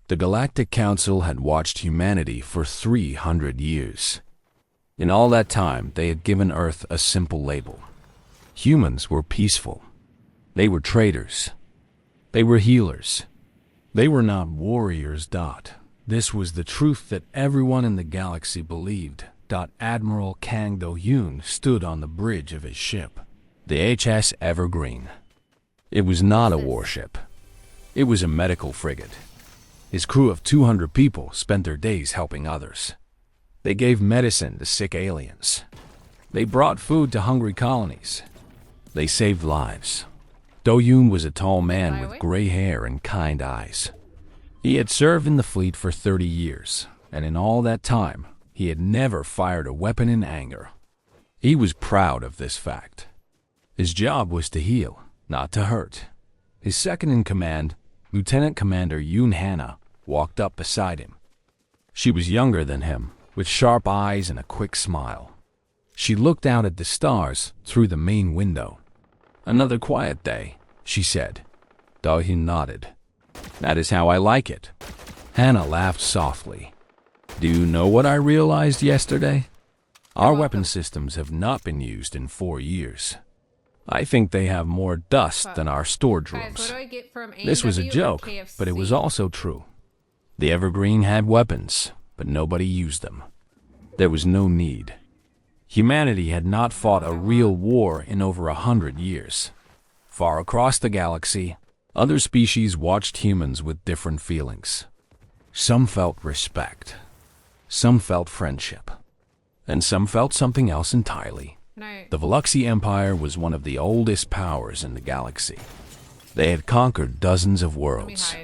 The Galactic Council had watched humanity for 300 years. In all that time, they had given Earth a simple label. Humans were peaceful. They were traders. They were healers. They were not warriors. This was the truth that everyone in the galaxy believed. Admiral Kang Do-yoon stood on the bridge of his ship, the HS Evergreen. It was not a warship. It was a medical frigate. His crew of 200 people spent their days helping others. They gave medicine to sick aliens. They brought food to hungry colonies. They saved lives. Do-yoon was a tall man with gray hair and kind eyes. He had served in the fleet for 30 years, and in all that time, he had never fired a weapon in anger. He was proud of this fact. His job was to heal, not to hurt. His second-in-command, Lieutenant Commander Yoon Hana, walked up beside him. She was younger than him, with sharp eyes and a quick smile. She looked out at the stars through the main window. "Another quiet day," she said. Do-yoon nodded. "That is how I like it." Hana laughed softly. "Do you know what I realized yesterday? Our weapon systems have not been used in 4 years. I think they have more dust than our storage rooms." This was a joke, but it was also true. The Evergreen had weapons, but nobody used them. There was no need. Humanity had not fought a real war in over 100 years. Far across the galaxy, other species watched humans with different feelings. Some felt respect. Some felt friendship. And some felt something else entirely. The Veluxy Empire was one of the oldest powers in the galaxy. They had conquered dozens of worlds.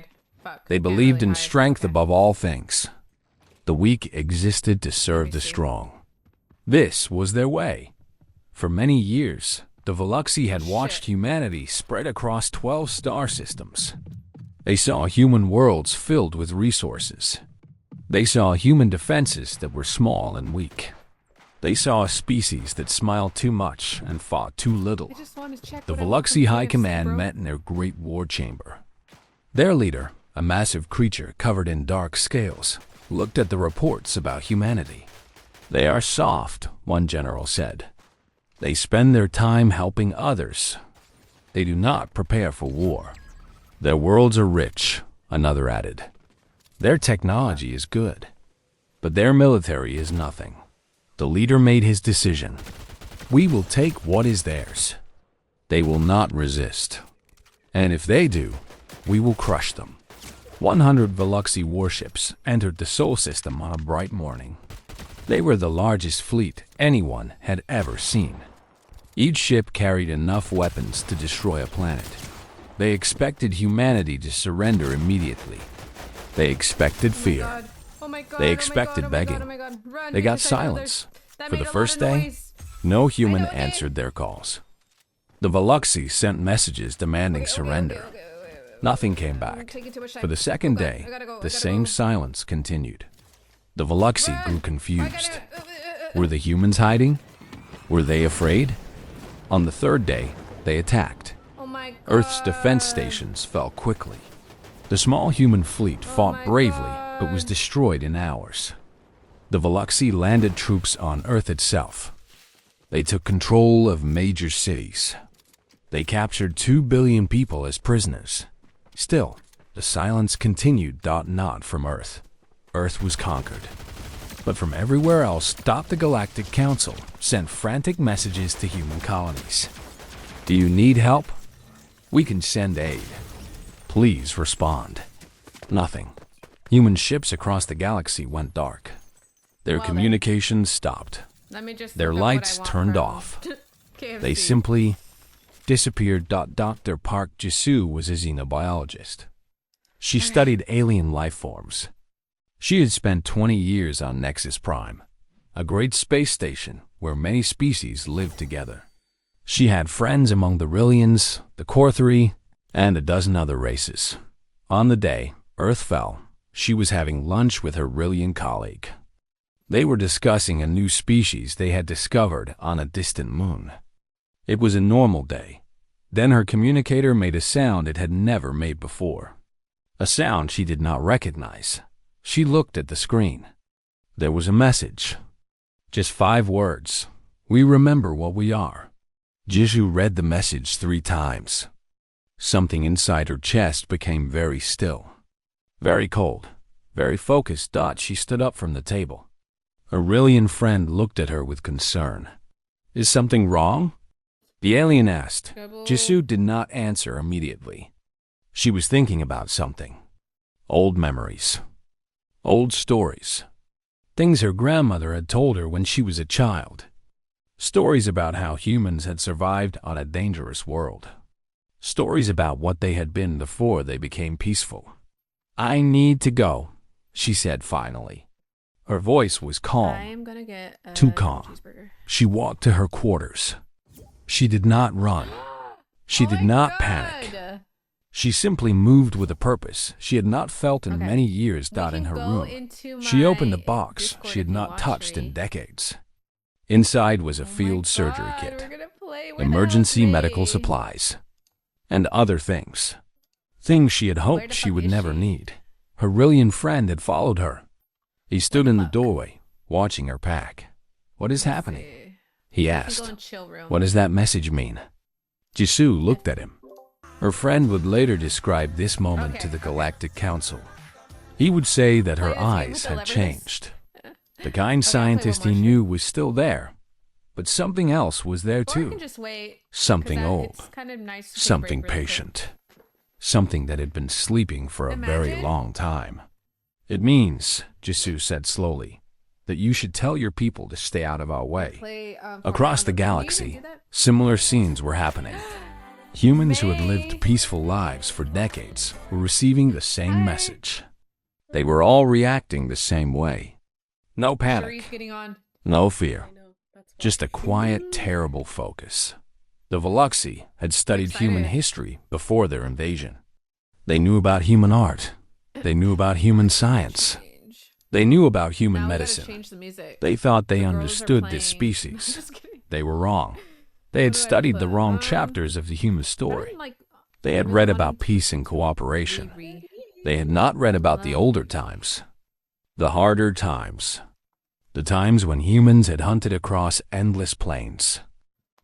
They believed in strength above all things. The weak existed to serve the strong. This was their way. For many years, the Veluxy had watched humanity spread across 12 star systems. They saw human worlds filled with resources. They saw human defenses that were small and weak. They saw a species that smiled too much and fought too little. The Veluxy High Command met in their great war chamber. Their leader, a massive creature covered in dark scales, looked at the reports about humanity. "They are soft," one general said. "They spend their time helping others. They do not prepare for war. Their worlds are rich," another added. "Their technology is good, but their military is nothing." The leader made his decision. "We will take what is theirs. They will not resist. And if they do, we will crush them." 100 Veluxy warships entered the Sol system on a bright morning. They were the largest fleet anyone had ever seen. Each ship carried enough weapons to destroy a planet. They expected humanity to surrender immediately. They expected fear. They expected begging. They got silence. For the first day, no human answered their calls. The Veluxy sent messages demanding surrender. Nothing came back. For the second day, the same silence continued. The Veluxy grew confused. Were the humans hiding? Were they afraid? On the third day, they attacked. Earth's defense stations fell quickly. The small human fleet fought bravely, but was destroyed in hours. The Veluxy landed troops on Earth itself. They took control of major cities. They captured 2 billion people as prisoners. Still, the silence continued. Not from Earth. Earth was conquered. But from everywhere else, the Galactic Council sent frantic messages to human colonies. "Do you need help? We can send aid. Please respond." Nothing. Human ships across the galaxy went dark. Their communications stopped. Their lights turned off. They simply disappeared. Dr. Park Jisoo was a xenobiologist. She studied alien life forms. She had spent 20 years on Nexus Prime, a great space station where many species lived together. She had friends among the Rillians, the Korthri, and a dozen other races. On the day Earth fell, she was having lunch with her Rillian colleague. They were discussing a new species they had discovered on a distant moon. It was a normal day. Then her communicator made a sound it had never made before. a sound she did not recognize. She looked at the screen. There was a message. Just 5 words. We remember what we are. Jisoo read the message 3 times. Something inside her chest became very still. Very cold. Very focused. She stood up from the table. Aurelian friend looked at her with concern. Is something wrong? The alien asked. Jisoo did not answer immediately. She was thinking about something. Old memories. Old stories. Things her grandmother had told her when she was a child. Stories about how humans had survived on a dangerous world. Stories about what they had been before they became peaceful. I need to go, she said finally. Her voice was calm. I'm gonna get too calm. cheeseburger. She walked to her quarters. She did not run. She did not panic. She simply moved with a purpose she had not felt in many years. In her room, she opened a box she had not touched in decades. Inside was a field surgery kit, emergency medical supplies, and other things. Things she had hoped she would never need. Her brilliant friend had followed her. He stood in the doorway, watching her pack. What is happening? He asked. What does that message mean? Jisoo looked at him. Her friend would later describe this moment to the Galactic Council. He would say that her eyes had changed. The kind scientist he knew was still there, but something else was there too. Something old, something patient, something that had been sleeping for a very long time. It means, Jisoo said slowly, that you should tell your people to stay out of our way. Across the galaxy, similar scenes were happening. Humans who had lived peaceful lives for decades were receiving the same message. They were all reacting the same way. No panic, no fear, just a quiet, terrible focus. The Veluxi had studied human history before their invasion. They knew about human art. They knew about human science. They knew about human medicine. They thought they understood this species. They were wrong. They had studied the wrong chapters of the human story. They had read about peace and cooperation. They had not read about the older times, the harder times, the times when humans had hunted across endless plains,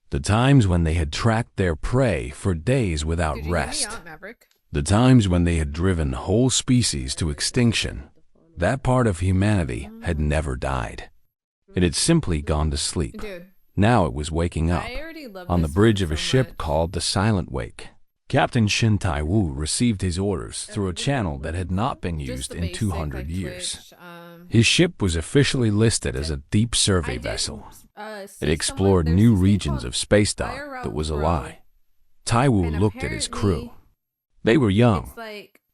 the times when they had tracked their prey for days without rest, the times when they had driven whole species to extinction. That part of humanity had never died. It had simply gone to sleep. Now it was waking up on the bridge of a ship called the Silent Wake. Captain Shin Tai-woo received his orders through a channel that had not been used in 200 years. His ship was officially listed as a deep survey vessel. It explored new regions of space-time that was a lie. Tai-woo looked at his crew. They were young.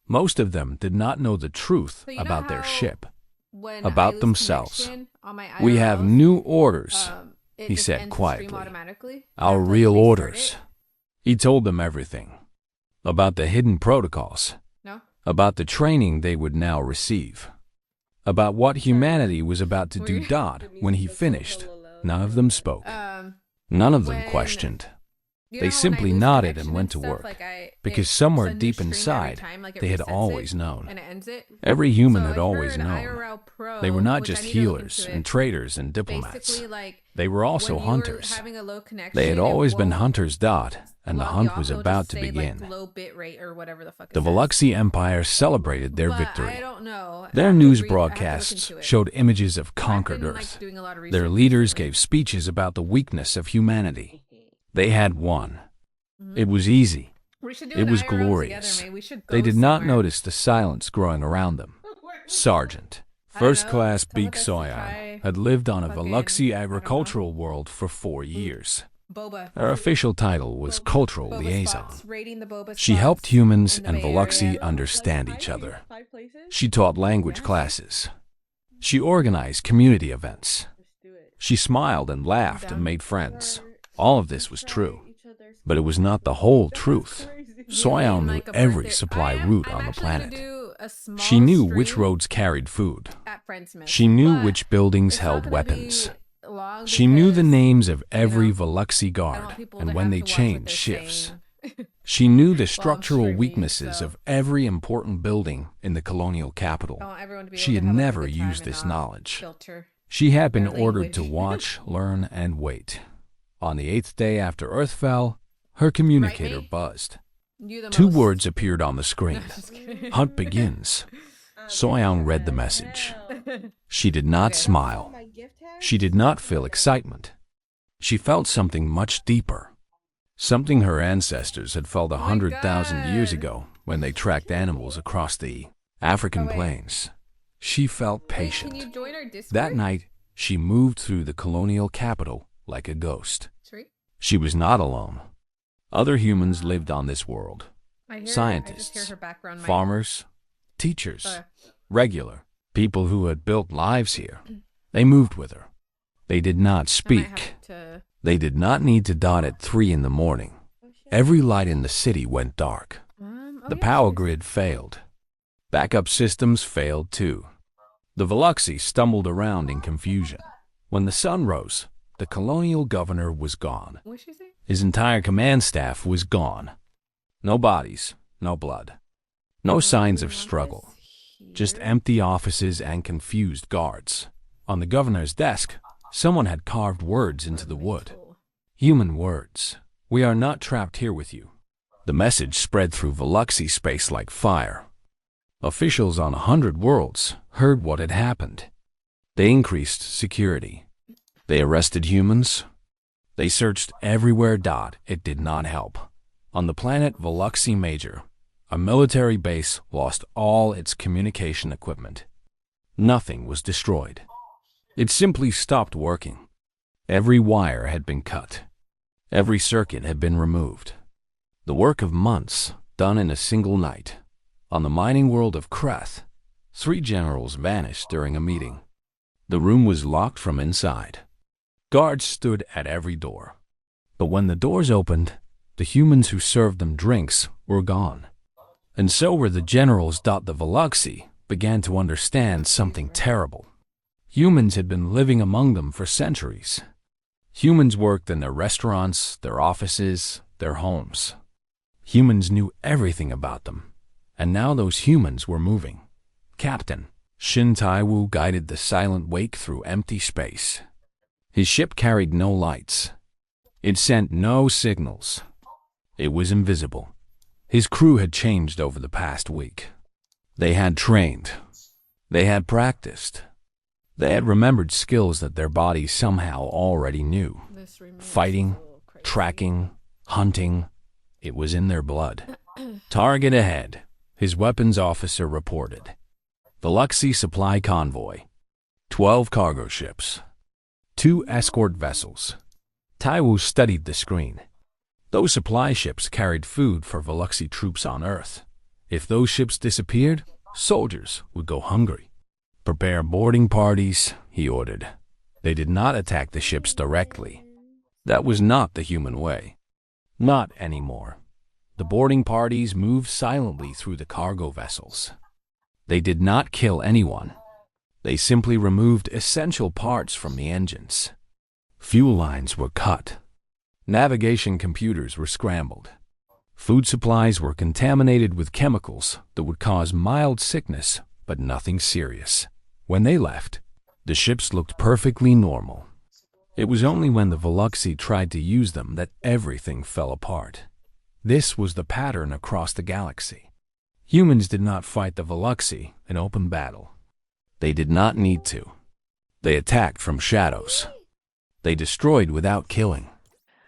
Most of them did not know the truth about their ship, about themselves. We have new orders, he said quietly. Our real orders. He told them everything. About the hidden protocols. About the training they would now receive. About what humanity was about to do. When he finished, none of them spoke. None of them questioned. They simply nodded and went to work, because somewhere deep inside, they had always known. Every human had always known. They were not just healers and traders and diplomats. They were also hunters. They had always been hunters. And the hunt was about to begin. The Veluxi Empire celebrated their victory. Their news broadcasts showed images of conquered Earth. Their leaders gave speeches about the weakness of humanity. They had won. It was easy. It was glorious. They did not notice the silence growing around them. Sergeant, First Class Beak Soyan, had lived on a Veluxi agricultural world for 4 years. Her official title was Cultural Liaison. She helped humans and Veluxi understand each other. She taught language classes. She organized community events. She smiled and laughed and made friends. All of this was true, but it was not the whole truth. Soyeon knew every supply route on the planet. She knew which roads carried food. She knew which buildings held weapons. She knew the names of every Veluxi guard and when they changed shifts. She knew the Well, I'm structural streaming, weaknesses so of every important building in the colonial capital. I want everyone to be able She to had have like a never good time used and this not knowledge. filter She had been their ordered to language. watch, learn, and wait. On the 8th day after Earth fell, her Right, communicator me? buzzed. You the Two most. words appeared on the No, screen. just kidding. Hunt begins. Soyoung read the message. She did not Okay. smile. She did not feel excitement. She felt something much deeper. Something her ancestors had felt Oh my 100,000 years God. ago when they tracked animals across the African Oh, wait. plains. She felt Wait, patient. can you join our Discord? That night, she moved through the colonial capital like a ghost. Sweet. She was not alone. Other humans lived on this world. I just hear Scientists, her background mic. farmers, teachers, Okay. regular people who had built lives here. They moved with her. They did not I might speak. have to... They did not need to dot at 3 in the morning. Every light in the city went dark. Oh, The yeah, power sure. grid failed. Backup systems failed too. The Veluxi stumbled around in confusion. When the sun rose, the colonial governor was gone. What'd she say? His entire command staff was gone. No bodies, no blood. No signs of struggle. Just empty offices and confused guards. On the governor's desk, someone had carved words into the wood. Human words. We are not trapped here with you. The message spread through Veluxi space like fire. Officials on 100 worlds heard what had happened. They increased security. They arrested humans. They searched everywhere. It did not help. On the planet Veluxi Major, a military base lost all its communication equipment. Nothing was destroyed. It simply stopped working. Every wire had been cut. Every circuit had been removed. The work of months, done in a single night. On the mining world of Kreth, 3 generals vanished during a meeting. The room was locked from inside. Guards stood at every door. But when the doors opened, the humans who served them drinks were gone. And so were the generals. The Veluxi began to understand something terrible. Humans had been living among them for centuries. Humans worked in their restaurants, their offices, their homes. Humans knew everything about them, and now those humans were moving. Captain Shin Tai-woo guided the silent wake through empty space. His ship carried no lights. It sent no signals. It was invisible. His crew had changed over the past week. They had trained. They had practiced. They had remembered skills that their bodies somehow already knew. Fighting, tracking, hunting. It was in their blood. Target ahead, his weapons officer reported. Veluxi supply convoy. 12 cargo ships. 2 escort vessels. Taiwu studied the screen. Those supply ships carried food for Veluxi troops on Earth. If those ships disappeared, soldiers would go hungry. Prepare boarding parties, he ordered. They did not attack the ships directly. That was not the human way. Not anymore. The boarding parties moved silently through the cargo vessels. They did not kill anyone. They simply removed essential parts from the engines. Fuel lines were cut. Navigation computers were scrambled. Food supplies were contaminated with chemicals that would cause mild sickness, but nothing serious. When they left, the ships looked perfectly normal. It was only when the Veluxi tried to use them that everything fell apart. This was the pattern across the galaxy. Humans did not fight the Veluxi in open battle. They did not need to. They attacked from shadows. They destroyed without killing.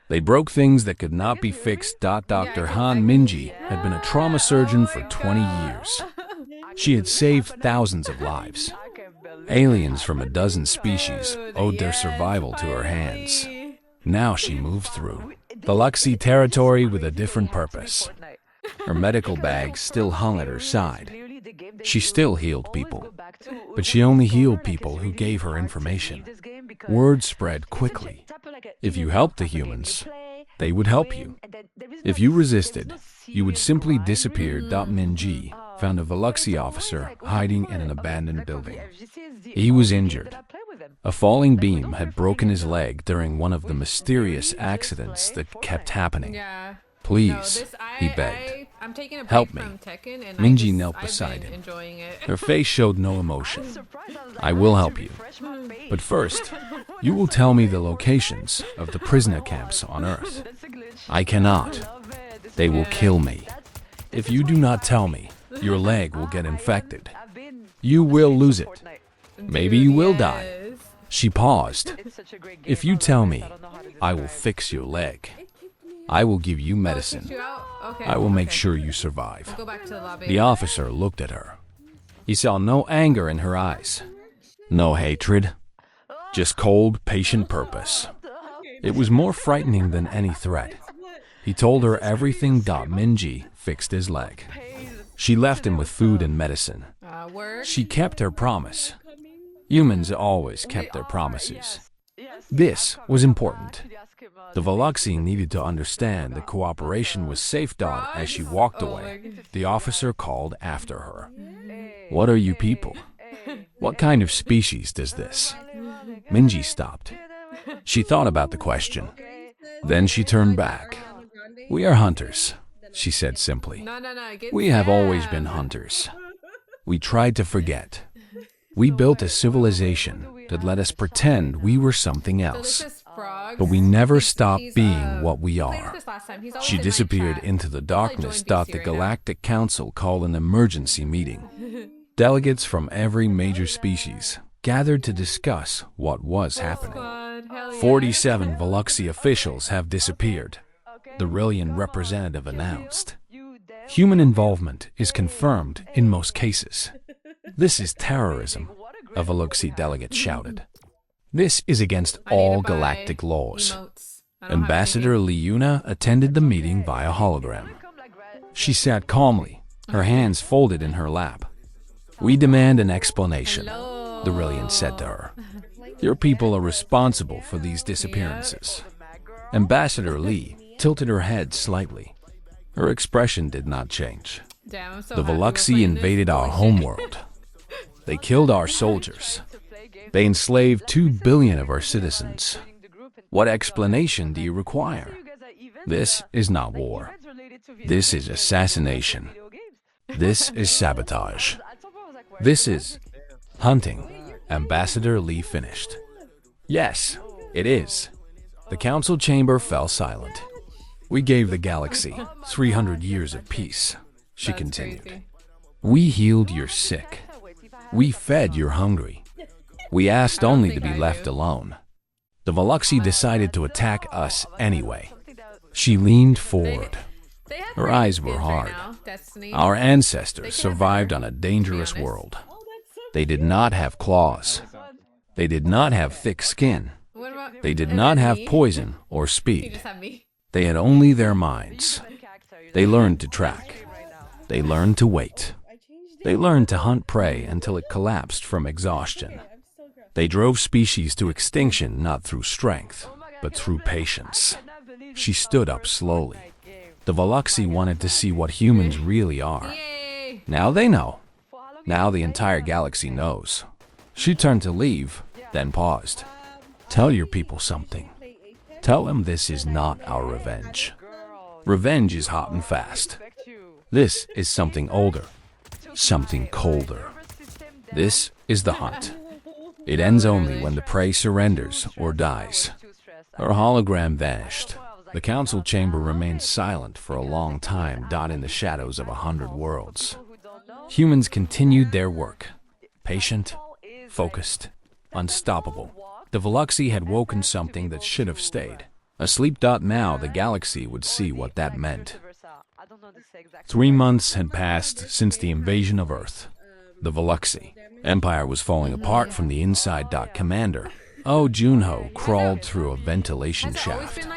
They broke things that could not be fixed. Dr. Han Minji had been a trauma surgeon for 20 years. She had saved thousands of lives. Aliens from a dozen species owed their survival to her hands. Now she moved through Veluxi territory with a different purpose. Her medical bag still hung at her side. She still healed people, but she only healed people who gave her information. Word spread quickly. If you helped the humans, they would help you. If you resisted, you would simply disappear. Minji found a Veluxi officer hiding in an abandoned building. He was injured. A falling beam had broken his leg during one of the mysterious accidents that kept happening. Please, he begged. Help me. Minji knelt beside him. Her face showed no emotion. I will help you. But first, you will tell me the locations of the prisoner camps on Earth. I cannot. They will kill me. If you do not tell me, your leg will get infected. You will lose it. Maybe you will die. She paused. If you tell me, I will fix your leg. I will give you medicine. I will make sure you survive. The officer looked at her. He saw no anger in her eyes, no hatred, just cold, patient purpose. It was more frightening than any threat. He told her everything. Minji fixed his leg. She left him with food and medicine. She kept her promise. Humans always kept their promises. This was important. The Veluxi needed to understand the cooperation was safe. As she walked away, the officer called after her. What are you people? What kind of species does this? Minji stopped. She thought about the question. Then she turned back. We are hunters, she said simply. We have always been hunters. We tried to forget. We built a civilization that let us pretend we were something else. But we never stopped being what we are. She disappeared into the darkness. The Galactic Council called an emergency meeting. Delegates from every major species gathered to discuss what was happening. 47 Veluxi officials have disappeared, the Rillian representative announced. Human involvement is confirmed in most cases. This is terrorism, a Veluxi delegate shouted. This is against all galactic laws. Ambassador Liuna attended the meeting via hologram. She sat calmly, her hands folded in her lap. We demand an explanation, the Rillian said to her. Your people are responsible for these disappearances. Ambassador Lee tilted her head slightly. Her expression did not change. The Veluxi invaded our homeworld. They killed our soldiers. They enslaved 2 billion of our citizens. What explanation do you require? This is not war. This is assassination. This is sabotage. This is hunting. Ambassador Lee finished. Yes, it is. The council chamber fell silent. We gave the galaxy 300 years of peace, she continued. We healed your sick. We fed your hungry. We asked only to be left alone. The Veluxi decided to attack us anyway. She leaned forward. Her eyes were hard. Our ancestors survived on a dangerous world. They did not have claws. They did not have thick skin. They did not have poison or speed. They had only their minds. They learned to track. They learned to wait. They learned to hunt prey until it collapsed from exhaustion. They drove species to extinction not through strength, but through patience. She stood up slowly. The Veluxi wanted to see what humans really are. Now they know. Now the entire galaxy knows. She turned to leave, then paused. Tell your people something. Tell them this is not our revenge. Revenge is hot and fast. This is something older, something colder. This is the hunt. It ends only when the prey surrenders or dies. Her hologram vanished. The council chamber remained silent for a long time. In the shadows of 100 worlds. Humans continued their work, patient, focused, unstoppable. The Veluxi had woken something that should have stayed. Asleep. Now the galaxy would see what that meant. 3 months had passed since the invasion of Earth. The Veluxi Empire was falling apart from the inside. Commander Oh Junho crawled through a ventilation shaft.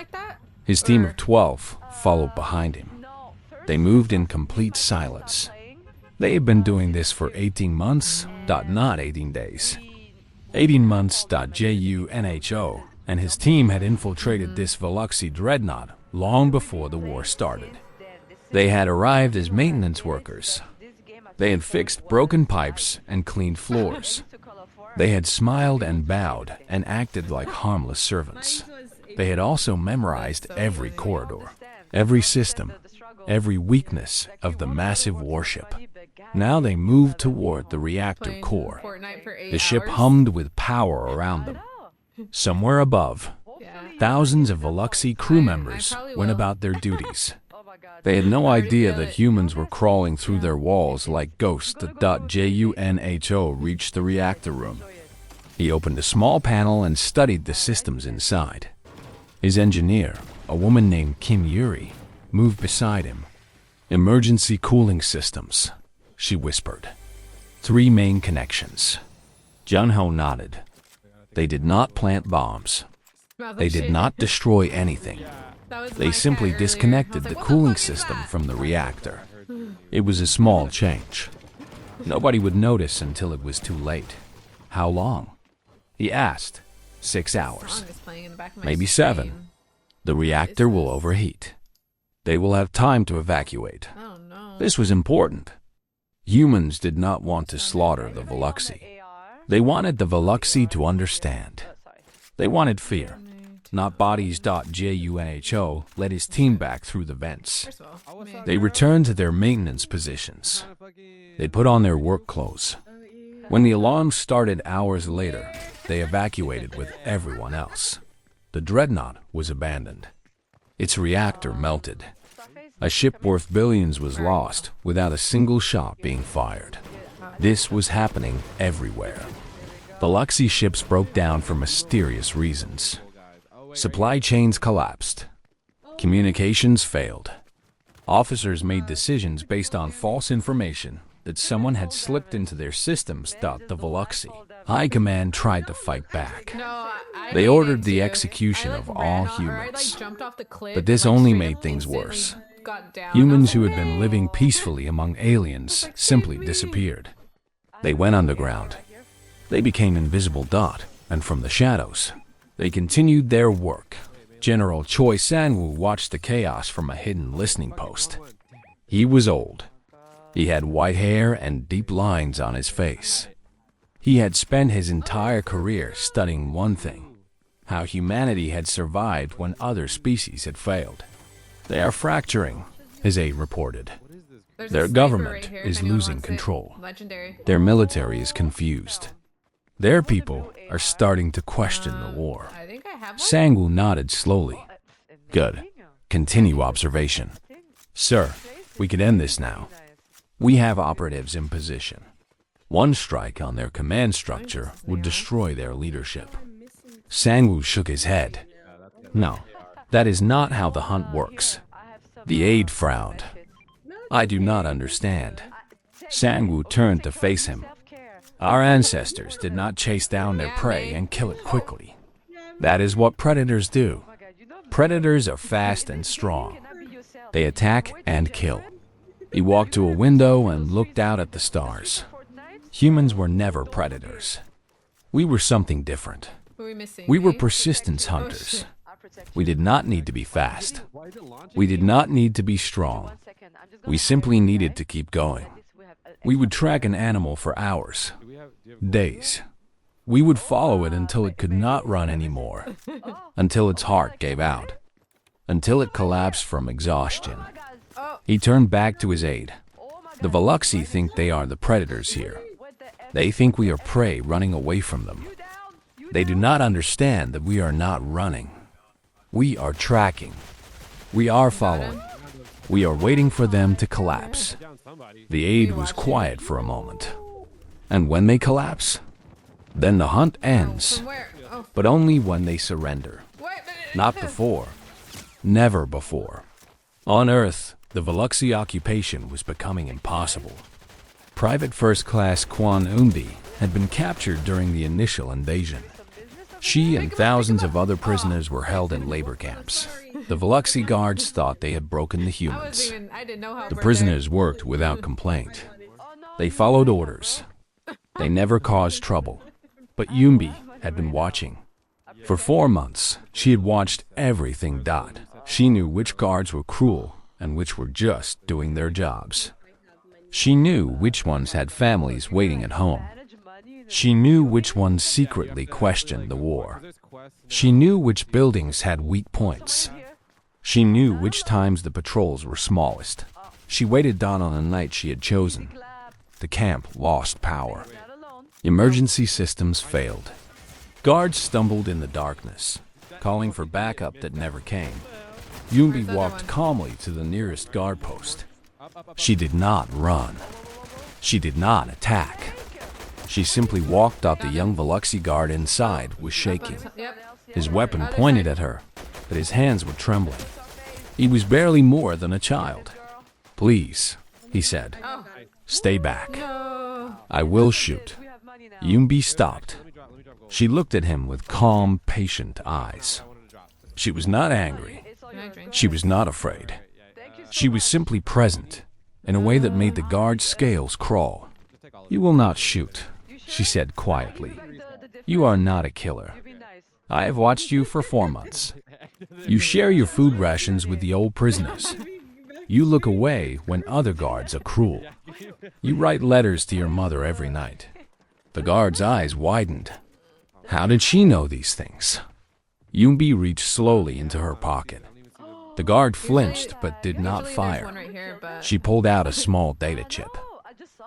His team of 12 followed behind him. They moved in complete silence. They had been doing this for 18 months, not 18 days. 18 months. Junho and his team had infiltrated this Veluxi dreadnought long before the war started. They had arrived as maintenance workers. They had fixed broken pipes and cleaned floors. They had smiled and bowed and acted like harmless servants. They had also memorized every corridor. every system, every weakness of the massive warship. Now they moved toward the reactor core. The ship hummed with power around them. Somewhere above, thousands of Veluxi crew members went about their duties. They had no idea that humans were crawling through their walls like ghosts. Junho reached the reactor room. He opened a small panel and studied the systems inside. His engineer, a woman named Kim Yuri, moved beside him. Emergency cooling systems, she whispered. 3 main connections. Junho nodded. They did not plant bombs. They did not destroy anything. They simply disconnected the cooling system from the reactor. It was a small change. Nobody would notice until it was too late. How long? He asked. 6 hours. Maybe 7. The reactor will overheat. They will have time to evacuate. This was important. Humans did not want to slaughter the Veluxi. They wanted the Veluxi to understand. They wanted fear, not bodies. Junho led his team back through the vents. They returned to their maintenance positions. They put on their work clothes. When the alarm started hours later, they evacuated with everyone else. The dreadnought was abandoned. Its reactor melted. A ship worth billions was lost without a single shot being fired. This was happening everywhere. Veluxi ships broke down for mysterious reasons. Supply chains collapsed. Communications failed. Officers made decisions based on false information that someone had slipped into their systems. The Veluxi High Command tried to fight back. They ordered the execution of all humans. But this only made things worse. Humans who had been living peacefully among aliens simply disappeared. They went underground. They became invisible. And from the shadows, they continued their work. General Choi Sang-woo watched the chaos from a hidden listening post. He was old. He had white hair and deep lines on his face. He had spent his entire career studying one thing: how humanity had survived when other species had failed. They are fracturing, his aide reported. Their government is losing control. Their military is confused. Their people are starting to question the war. Sang-woo nodded slowly. Good. Continue observation. Sir, we could end this now. We have operatives in position. One strike on their command structure would destroy their leadership. Sang-woo shook his head. No, that is not how the hunt works. The aide frowned. I do not understand. Sang-woo turned to face him. Our ancestors did not chase down their prey and kill it quickly. That is what predators do. Predators are fast and strong. They attack and kill. He walked to a window and looked out at the stars. Humans were never predators. We were something different. We were persistence hunters. We did not need to be fast. We did not need to be strong. We simply needed to keep going. We would track an animal for hours, days. We would follow it until it could not run anymore, until its heart gave out, until it collapsed from exhaustion. He turned back to his aide. The Veluxi think they are the predators here. They think we are prey running away from them. They do not understand that we are not running. We are tracking. We are following. We are waiting for them to collapse. The aide was quiet for a moment. And when they collapse, then the hunt ends. But only when they surrender. Not before. Never before. On Earth, the Veluxi occupation was becoming impossible. Private First Class Kwon Eun-bi had been captured during the initial invasion. She and thousands of other prisoners were held in labor camps. The Veluxi guards thought they had broken the humans. The prisoners worked without complaint. They followed orders. They never caused trouble. But Eun-bi had been watching. For 4 months, she had watched everything. She knew which guards were cruel and which were just doing their jobs. She knew which ones had families waiting at home. She knew which ones secretly questioned the war. She knew which buildings had weak points. She knew which times the patrols were smallest. She waited down on the night she had chosen. The camp lost power. Emergency systems failed. Guards stumbled in the darkness, calling for backup that never came. Yumbi walked calmly to the nearest guard post. She did not run. She did not attack. She simply walked up. The young Veluxi guard inside was shaking. His weapon pointed at her, but his hands were trembling. He was barely more than a child. "Please," he said, "stay back. I will shoot." Yumbi stopped. She looked at him with calm, patient eyes. She was not angry. She was not afraid. She was simply present, in a way that made the guard's scales crawl. "You will not shoot," she said quietly. "You are not a killer. I have watched you for 4 months. You share your food rations with the old prisoners. You look away when other guards are cruel. You write letters to your mother every night." The guard's eyes widened. How did she know these things? Yumbi reached slowly into her pocket. The guard flinched but did not fire. She pulled out a small data chip.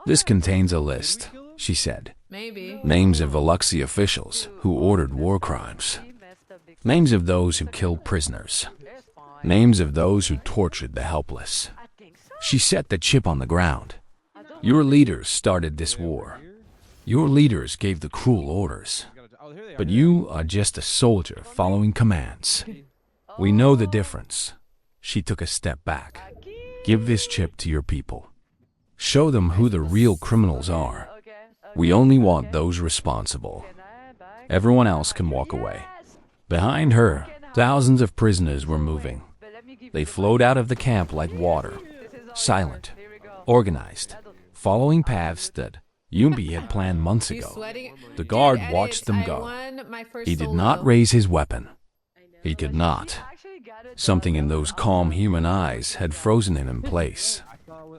"This contains a list," she said. "Names of Veluxi officials who ordered war crimes. Names of those who killed prisoners. Names of those who tortured the helpless." She set the chip on the ground. "Your leaders started this war. Your leaders gave the cruel orders. But you are just a soldier following commands. We know the difference." She took a step back. "Give this chip to your people. Show them who the real criminals are. We only want those responsible. Everyone else can walk away." Behind her, thousands of prisoners were moving. They flowed out of the camp like water, silent, organized, following paths that Yumbi had planned months ago. The guard watched them go. He did not raise his weapon. He could not. Something in those calm human eyes had frozen him in place.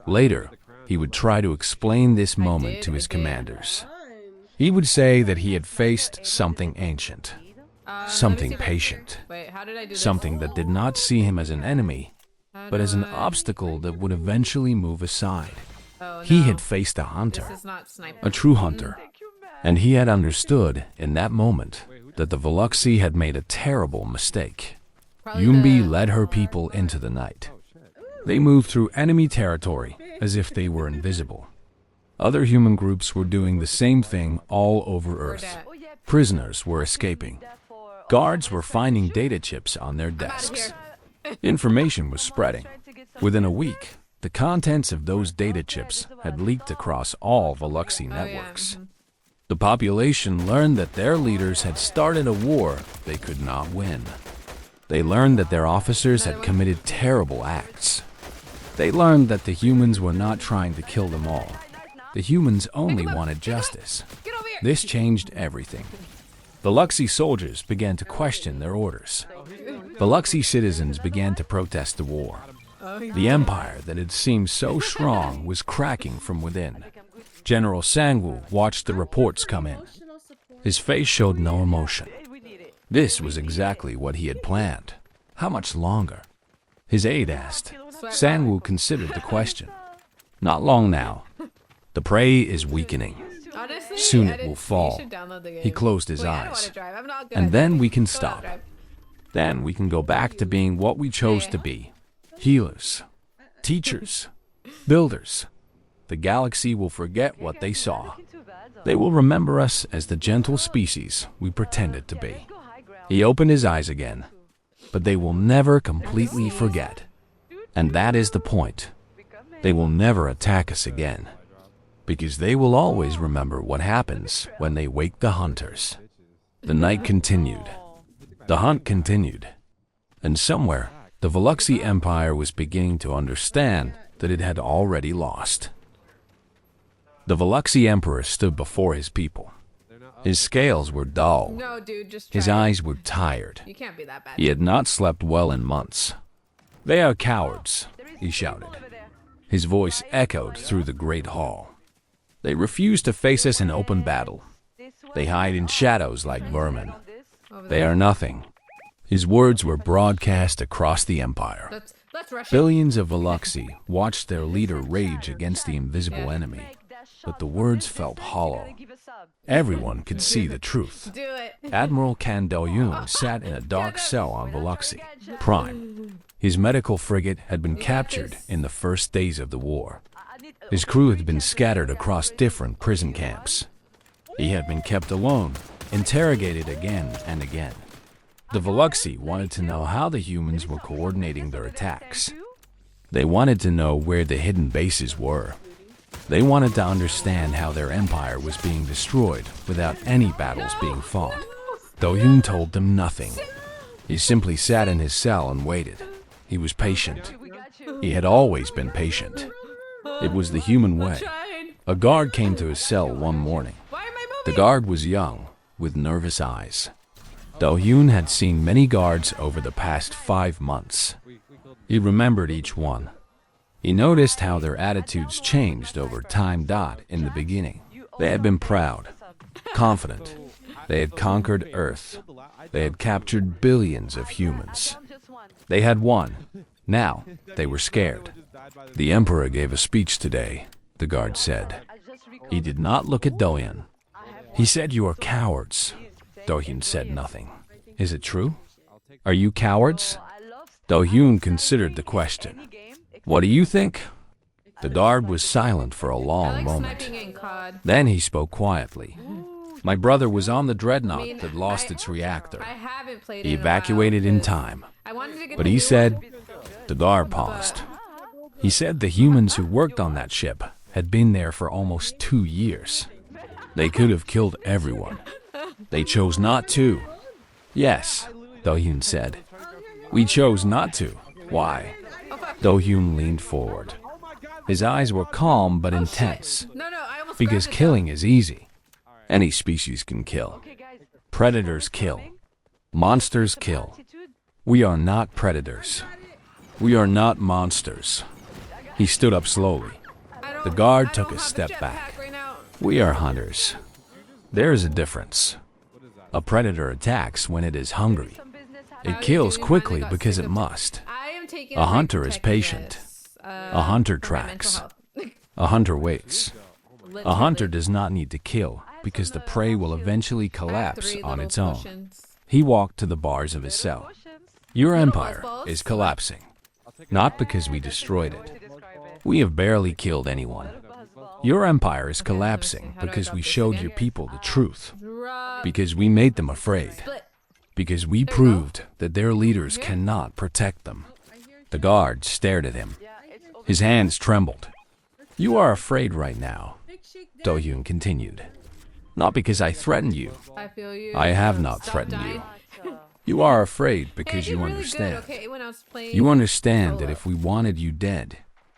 Later, he would try to explain this moment to his commanders. He would say that he had faced something ancient, something patient, something that did not see him as an enemy, but as an obstacle that would eventually move aside. He had faced a hunter, a true hunter, and he had understood in that moment that the Veluxi had made a terrible mistake. Yumbi led her people into the night. They moved through enemy territory as if they were invisible. Other human groups were doing the same thing all over Earth. Prisoners were escaping. Guards were finding data chips on their desks. Information was spreading. Within a week, the contents of those data chips had leaked across all Veluxi networks. The population learned that their leaders had started a war they could not win. They learned that their officers had committed terrible acts. They learned that the humans were not trying to kill them all. The humans only wanted justice. This changed everything. Veluxi soldiers began to question their orders. Veluxi citizens began to protest the war. The empire that had seemed so strong was cracking from within. General Sangwoo watched the reports come in. His face showed no emotion. This was exactly what he had planned. How much longer? His aide asked. Sangwoo considered the question. Not long now. The prey is weakening. Soon it will fall. He closed his eyes. And then we can stop. Then we can go back to being what we chose to be. Healers, teachers, builders. The galaxy will forget what they saw. They will remember us as the gentle species we pretended to be. He opened his eyes again, but they will never completely forget. And that is the point. They will never attack us again, because they will always remember what happens when they wake the hunters. The night continued. The hunt continued. And somewhere, the Veluxi Empire was beginning to understand that it had already lost. The Veluxi Emperor stood before his people. His scales were dull. No, dude, just His eyes were tired. You can't be that bad. He had not slept well in months. "They are cowards," he shouted. His voice echoed through the great hall. "They refuse to face us in open battle. They hide in shadows like vermin. They are nothing. His words were broadcast across the empire. Let's rush it. Billions of Veluxi watched their leader rage against the invisible enemy, but the words felt hollow. Everyone could see the truth. Do it. Admiral Kandelyun sat in a dark cell on Veluxi Prime. His medical frigate had been captured in the first days of the war. His crew had been scattered across different prison camps. He had been kept alone, interrogated again and again. The Veluxi wanted to know how the humans were coordinating their attacks. They wanted to know where the hidden bases were. They wanted to understand how their empire was being destroyed without any battles being fought. Do-hyun told them nothing. He simply sat in his cell and waited. He was patient. He had always been patient. It was the human way. A guard came to his cell one morning. The guard was young, with nervous eyes. Do-hyun had seen many guards over the past 5 months. He remembered each one. He noticed how their attitudes changed over time. In the beginning, they had been proud, confident. They had conquered Earth. They had captured billions of humans. They had won. Now, they were scared. The Emperor gave a speech today, the guard said. He did not look at Do-hyun. He said, "You are cowards." Do-hyun said nothing. Is it true? Are you cowards? Do-hyun considered the question. What do you think? The guard was silent for a long moment. Then he spoke quietly. My brother was on the dreadnought that lost its reactor. He evacuated in time. But he said, the guard paused. He said the humans who worked on that ship had been there for almost 2 years. They could have killed everyone. They chose not to. Yes, Do-hyun said. We chose not to. Why? Do-hyun leaned forward. His eyes were calm but intense. Because killing is easy. Any species can kill. Predators kill. Monsters kill. We are not predators. We are not monsters. He stood up slowly. The guard took a step back. We are hunters. There is a difference. A predator attacks when it is hungry. It kills quickly because it must. A hunter is patient. A hunter tracks. A hunter waits. A hunter does not need to kill because the prey will eventually collapse on its own. He walked to the bars of his cell. Your empire is collapsing. Not because we destroyed it. We have barely killed anyone. Your empire is collapsing because we showed your people the truth. Because we made them afraid. Because we proved that their leaders cannot protect them. The guard stared at him. His hands trembled. You are afraid right now, Do-hyun continued. Not because I threatened you. I have not threatened you. You are afraid because you understand. You understand that if we wanted you dead,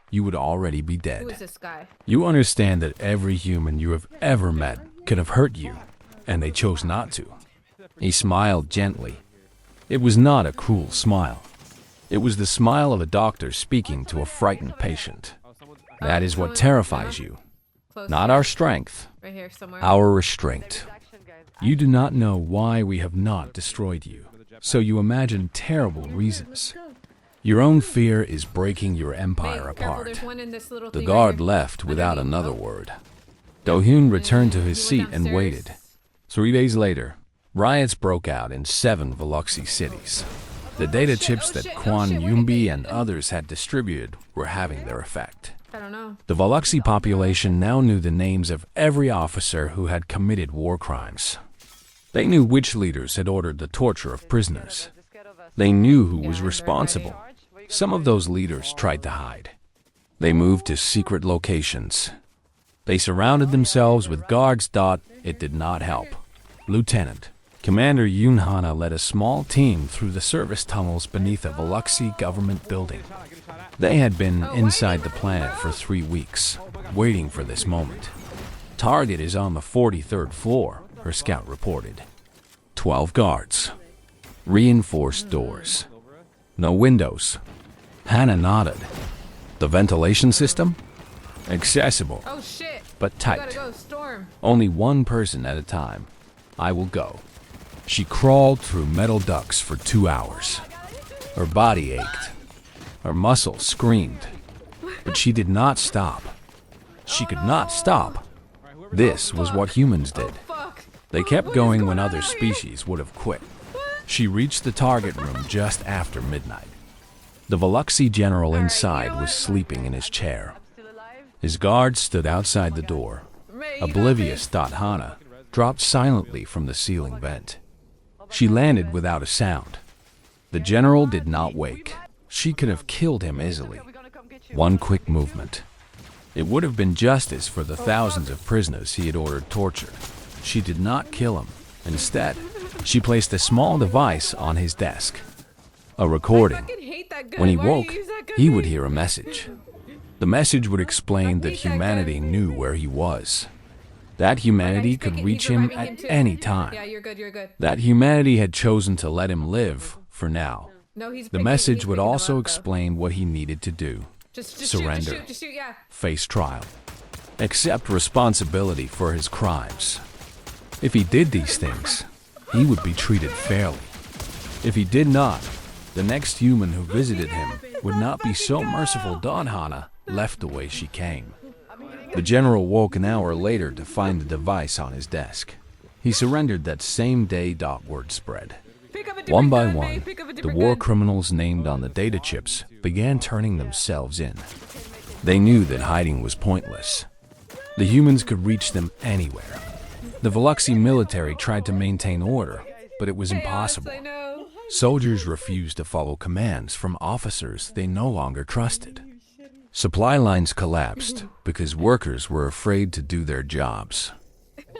you would already be dead. Who is this guy? You understand that every human you have ever met could have hurt you, and they chose not to. He smiled gently. It was not a cruel smile. It was the smile of a doctor speaking to a frightened patient. That is what terrifies you. Not our strength, Right here somewhere. our restraint. You do not know why we have not destroyed you, so you imagine terrible reasons. Your own fear is breaking your empire apart. The guard left without another word. Do-hyun returned to his seat and waited. 3 days later, riots broke out in 7 Veluxi cities. The data chips that Kwon Yumbi and others had distributed were having their effect. I don't know. The Veluxi population now knew the names of every officer who had committed war crimes. They knew which leaders had ordered the torture of prisoners. They knew who was responsible. Some of those leaders tried to hide. They moved to secret locations. They surrounded themselves with guards. It did not help. Lieutenant Commander Yoon Hana led a small team through the service tunnels beneath a Veluxi government building. They had been inside the planet for 3 weeks, waiting for this moment. Target is on the 43rd floor, her scout reported. 12 guards. Reinforced doors. No windows. Hannah nodded. The ventilation system? Accessible, Oh shit. but Gotta tight. go, storm. Only one person at a time. I will go. She crawled through metal ducts for 2 hours. Her body ached. Her muscles screamed. But she did not stop. She could not stop. This was what humans did. They kept going when other species would have quit. She reached the target room just after midnight. The Veluxi general inside was sleeping in his chair. His guards stood outside the door. Oblivious, Hana dropped silently from the ceiling vent. She landed without a sound. The general did not wake. She could have killed him easily. One quick movement. It would have been justice for the thousands of prisoners he had ordered tortured. She did not kill him. Instead, she placed a small device on his desk. A recording. When he woke, he would hear a message. The message would explain that humanity knew where he was. That humanity could reach him at any time. That humanity had chosen to let him live for now. The message would also explain what he needed to do. Surrender. Face trial. Accept responsibility for his crimes. If he did these things, he would be treated fairly. If he did not, the next human who visited him would not be so merciful. Hana left the way she came. The general woke an hour later to find the device on his desk. He surrendered that same day. Word spread. One by one, the war criminals named on the data chips began turning themselves in. They knew that hiding was pointless. The humans could reach them anywhere. The Veluxi military tried to maintain order, but it was impossible. Soldiers refused to follow commands from officers they no longer trusted. Supply lines collapsed because workers were afraid to do their jobs.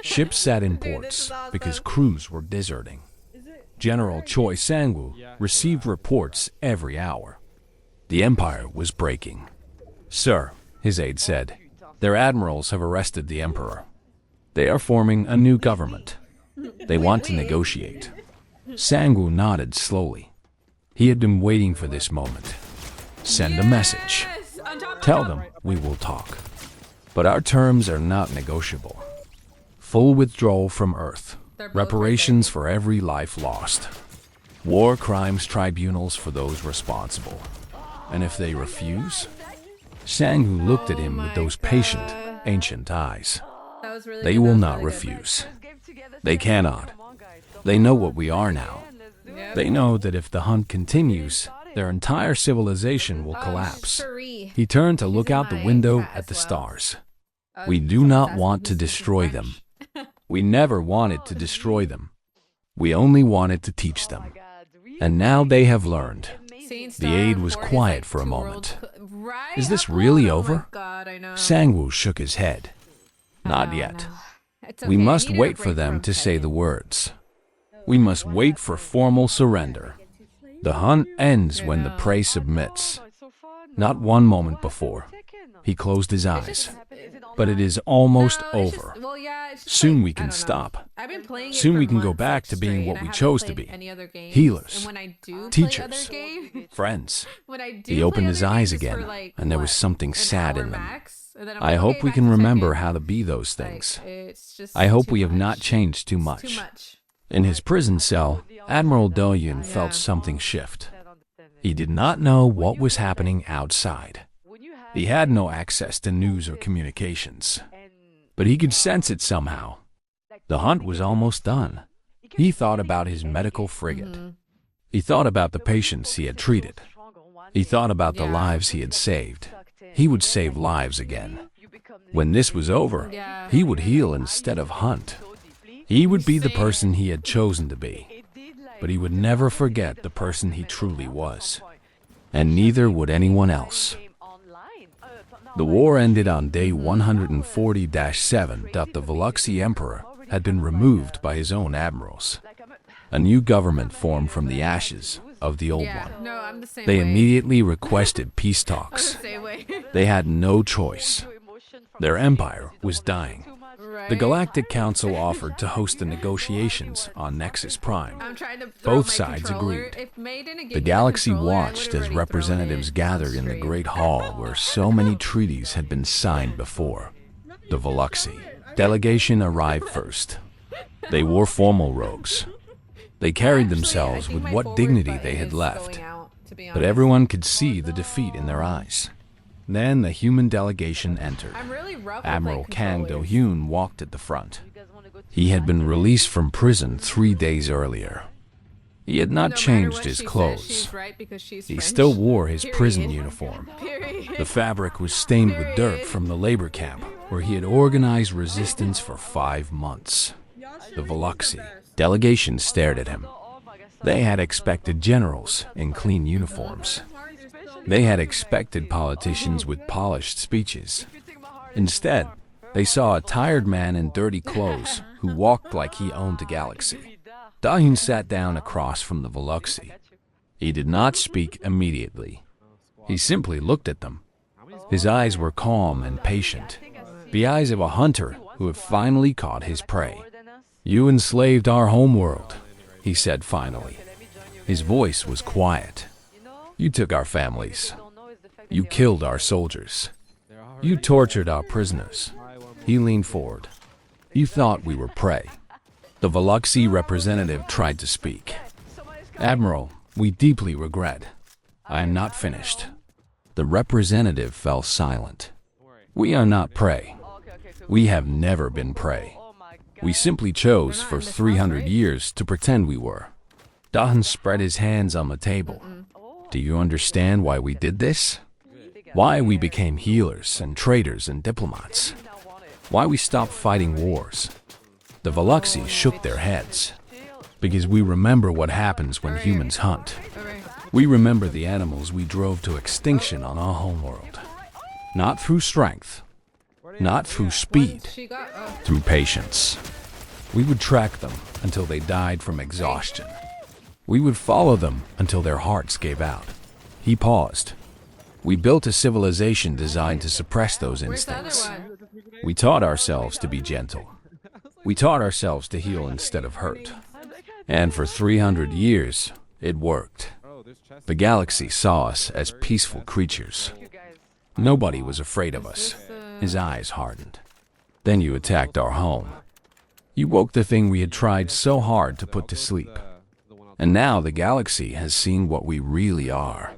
Ships sat in ports because crews were deserting. General Choi Sang-woo received reports every hour. The empire was breaking. "Sir," his aide said, "their admirals have arrested the emperor. They are forming a new government. They want to negotiate." Sang-woo nodded slowly. He had been waiting for this moment. "Send a message. Tell them we will talk. But our terms are not negotiable. Full withdrawal from Earth. Reparations for every life lost. War crimes tribunals for those responsible. And if they refuse?" Sang-woo looked at him with those patient, ancient eyes. "They will not refuse. They cannot. They know what we are now. They know that if the hunt continues, their entire civilization will collapse." He turned to look out the window at the stars. "We do not want to destroy them. We never wanted to destroy them. We only wanted to teach them. And now they have learned." The aide was quiet for a moment. "Is this really over?" Sang-woo shook his head. "Not yet. We must wait for them to say the words. We must wait for formal surrender. The hunt ends when the prey submits. Not one moment before." He closed his eyes. "But it is almost over. Soon we can stop. Soon we can go back to being what we chose to be. Healers, teachers, friends." He opened his eyes again, and there was something sad in them. "I hope we can remember how to be those things. I hope we have not changed too much." In his prison cell, Admiral Do-yoon felt something shift. He did not know what was happening outside. He had no access to news or communications. But he could sense it somehow. The hunt was almost done. He thought about his medical frigate. He thought about the patients he had treated. He thought about the lives he had saved. He would save lives again. When this was over, he would heal instead of hunt. He would be the person he had chosen to be. But he would never forget the person he truly was. And neither would anyone else. The war ended on day 140-7. The Veluxi Emperor had been removed by his own admirals. A new government formed from the ashes of the old one. They immediately requested peace talks. They had no choice. Their empire was dying. The Galactic Council offered to host the negotiations on Nexus Prime. Both sides agreed. The galaxy watched as representatives gathered in the Great Hall where so many treaties had been signed before. The Veluxi delegation arrived first. They wore formal robes. They carried themselves with what dignity they had left, but everyone could see the defeat in their eyes. Then the human delegation entered. Admiral Kang Do-hyun walked at the front. He had been released from prison 3 days earlier. He had not changed his clothes. He still wore his prison uniform. The fabric was stained with dirt from the labor camp, where he had organized resistance for 5 months. The Veluxy delegation stared at him. They had expected generals in clean uniforms. They had expected politicians with polished speeches. Instead, they saw a tired man in dirty clothes who walked like he owned the galaxy. Do-hyun sat down across from the Veluxy. He did not speak immediately. He simply looked at them. His eyes were calm and patient, the eyes of a hunter who had finally caught his prey. "You enslaved our homeworld," he said finally. His voice was quiet. "You took our families. You killed our soldiers. You tortured our prisoners." He leaned forward. "You thought we were prey." The Veluxy representative tried to speak. "Admiral, we deeply regret. I am not finished." The representative fell silent. "We are not prey. We have never been prey. We simply chose for 300 years to pretend we were." Do-hyun spread his hands on the table. "Do you understand why we did this? Why we became healers and traders and diplomats? Why we stopped fighting wars?" The Veluxy shook their heads. "Because we remember what happens when humans hunt. We remember the animals we drove to extinction on our homeworld. Not through strength, not through speed, through patience. We would track them until they died from exhaustion. We would follow them until their hearts gave out." He paused. "We built a civilization designed to suppress those instincts. We taught ourselves to be gentle. We taught ourselves to heal instead of hurt. And for 300 years, it worked. The galaxy saw us as peaceful creatures. Nobody was afraid of us." His eyes hardened. "Then you attacked our home. You woke the thing we had tried so hard to put to sleep. And now the galaxy has seen what we really are."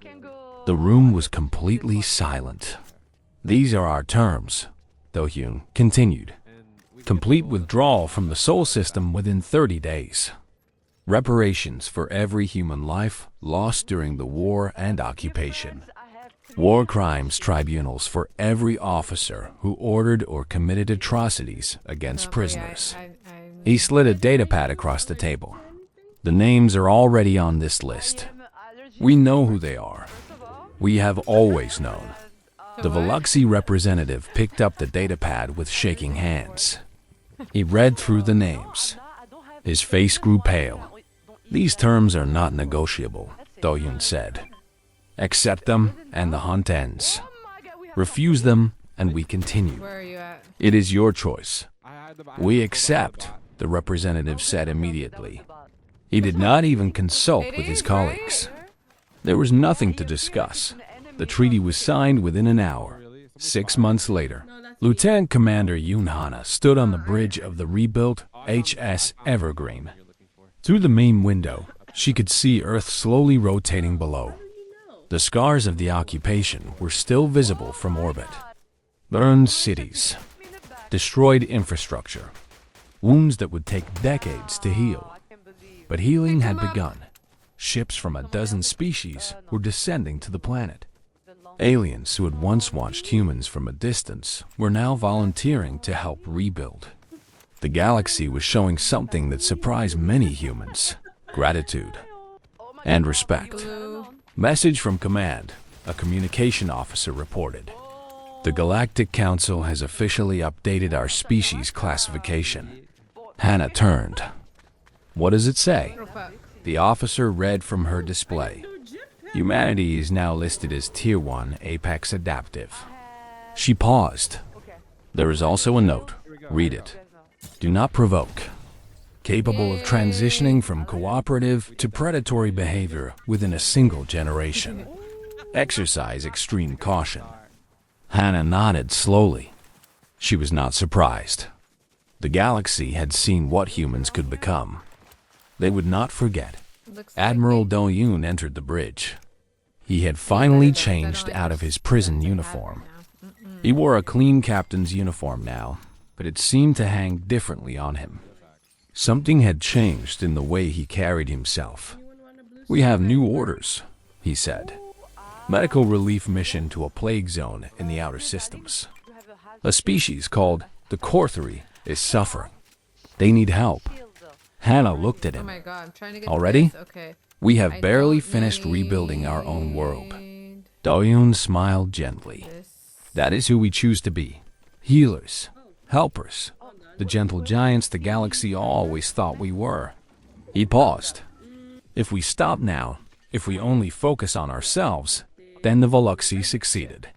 The room was completely silent. "These are our terms," Do-hyun continued. "Complete withdrawal from the Sol system within 30 days. Reparations for every human life lost during the war and occupation. War crimes tribunals for every officer who ordered or committed atrocities against prisoners." He slid a datapad across the table. "The names are already on this list. We know who they are. We have always known." The Veluxy representative picked up the datapad with shaking hands. He read through the names. His face grew pale. "These terms are not negotiable," Do-hyun said. "Accept them and the hunt ends. Refuse them and we continue. It is your choice." "We accept," the representative said immediately. He did not even consult with his colleagues. There was nothing to discuss. The treaty was signed within an hour. 6 months later, Lieutenant Commander Yoon Hana stood on the bridge of the rebuilt HS Evergreen. Through the main window, she could see Earth slowly rotating below. The scars of the occupation were still visible from orbit. Burned cities, destroyed infrastructure, wounds that would take decades to heal. But healing had begun. Ships from a dozen species were descending to the planet. Aliens who had once watched humans from a distance were now volunteering to help rebuild. The galaxy was showing something that surprised many humans: gratitude and respect. "Message from Command," a communication officer reported. "The Galactic Council has officially updated our species classification." Hannah turned. "What does it say?" The officer read from her display. "Humanity is now listed as Tier 1 Apex Adaptive." She paused. "There is also a note. Read it. Do not provoke. Capable of transitioning from cooperative to predatory behavior within a single generation. Exercise extreme caution." Hannah nodded slowly. She was not surprised. The galaxy had seen what humans could become. They would not forget. Looks Admiral like Doyun entered the bridge. He had finally changed out of his prison uniform. He wore a clean captain's uniform now, but it seemed to hang differently on him. Something had changed in the way he carried himself. "We have new orders," he said. "Medical relief mission to a plague zone in the outer systems. A species called the Corthery is suffering. They need help." Hannah looked at Oh him. my god, I'm trying to get "Already? this. Okay. We have I barely don't finished rebuilding our own world." need Doyun smiled gently. this. "That is who we choose to be. Healers, helpers, the gentle giants the galaxy always thought we were." He paused. "If we stop now, if we only focus on ourselves, then the Veluxi succeeded.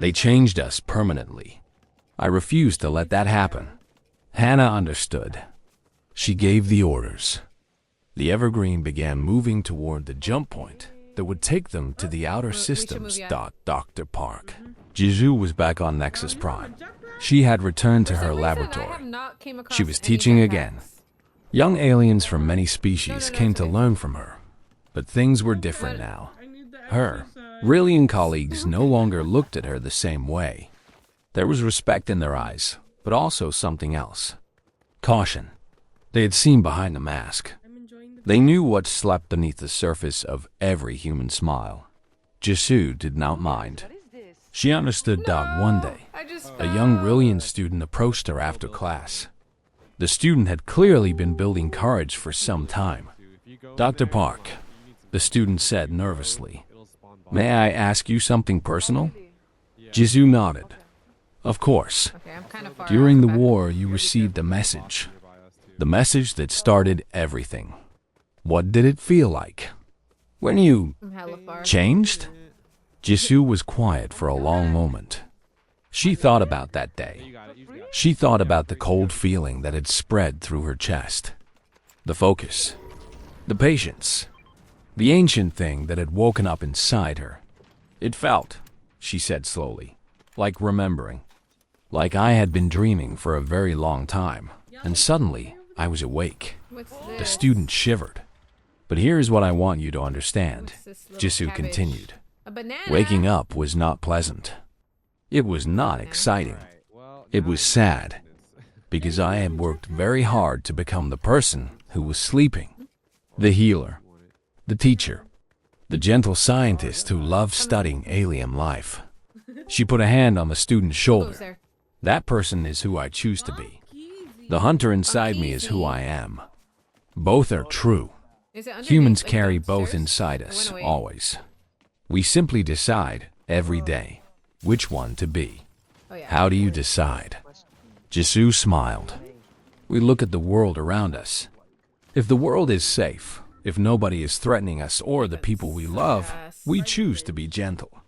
They changed us permanently. I refuse to let that happen." Hannah understood. She gave the orders. The Evergreen began moving toward the jump point that would take them to the outer systems. Dr. Park. Jisoo was back on Nexus Prime. She had returned to her laboratory. She was teaching again. Young aliens from many species came to learn from her. But things were different now. Her Rillian colleagues no longer looked at her the same way. There was respect in their eyes, but also something else. Caution. They had seen behind the mask. They knew what slept beneath the surface of every human smile. Jisoo did not mind. She understood Dog one day. A young Rillian student approached her after class. The student had clearly been building courage for some time. "Dr. Park," the student said nervously, "may I ask you something personal?" Jisoo nodded. "Of course. Okay, I'm kind of far During off the back. war, you received a message. The message that started everything. What did it feel like? When you I'm hella far. changed?" Jisoo was quiet for a long moment. She thought about that day. She thought about the cold feeling that had spread through her chest. The focus. The patience. The ancient thing that had woken up inside her. "It felt," she said slowly, "like remembering. Like I had been dreaming for a very long time, and suddenly I was awake." What's The this? student shivered. "But here's what I want you to understand," What's this little Jisoo cabbage? continued. A banana. Waking up was not pleasant. It was not exciting. It was sad, because I had worked very hard to become the person who was sleeping. The healer, the teacher, the gentle scientist who loved studying alien life. She put a hand on the student's Goes shoulder. there. "That person is who I choose to be. The hunter inside me is who I am. Both are true. Is it underneath, Humans like, carry downstairs? both inside It went us, away. always. We simply decide, every day, which one to be." Oh, yeah. "How do you decide?" Jisoo smiled. "We look at the world around us. If the world is safe, if nobody is threatening us or the people we love, we choose to be gentle.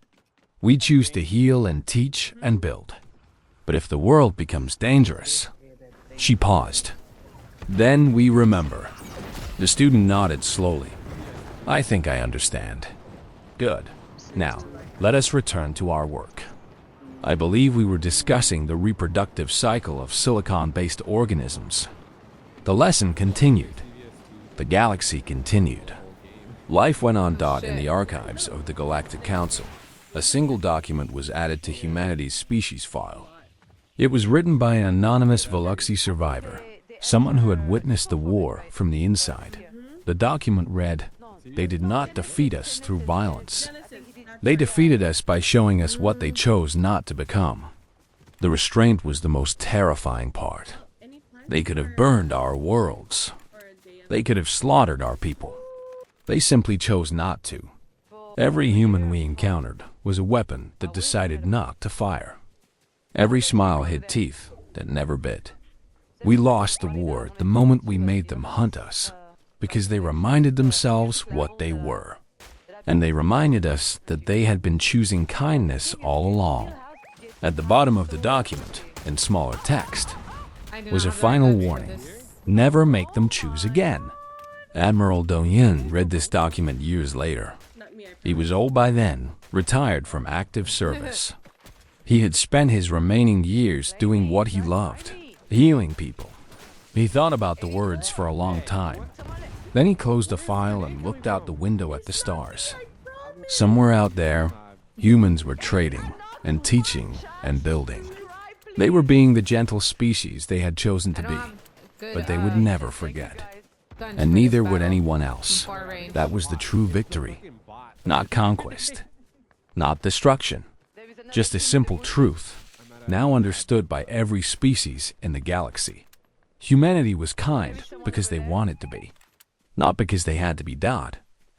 We choose to heal and teach and build. But if the world becomes dangerous..." She paused. "Then we remember." The student nodded slowly. "I think I understand." "Good. Now, let us return to our work. I believe we were discussing the reproductive cycle of silicon-based organisms." The lesson continued. The galaxy continued. Life went on. In the archives of the Galactic Council, a single document was added to humanity's species file. It was written by an anonymous Veluxi survivor, someone who had witnessed the war from the inside. The document read, "They did not defeat us through violence. They defeated us by showing us what they chose not to become." The restraint was the most terrifying part. They could have burned our worlds. They could have slaughtered our people. They simply chose not to. Every human we encountered was a weapon that decided not to fire. Every smile hid teeth that never bit. We lost the war the moment we made them hunt us, because they reminded themselves what they were. And they reminded us that they had been choosing kindness all along. At the bottom of the document, in smaller text, I do was a not have final the energy for warning. this. Never make them choose again. Admiral Doyun read this document years later. He was old by then, retired from active service. He had spent his remaining years doing what he loved, healing people. He thought about the words for a long time. Then he closed the file and looked out the window at the stars. Somewhere out there, humans were trading and teaching and building. They were being the gentle species they had chosen to be, but they would never forget. And neither would anyone else. That was the true victory. Not conquest. Not destruction. Just a simple truth, now understood by every species in the galaxy. Humanity was kind because they wanted to be, not because they had to be.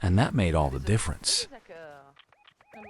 And that made all the difference.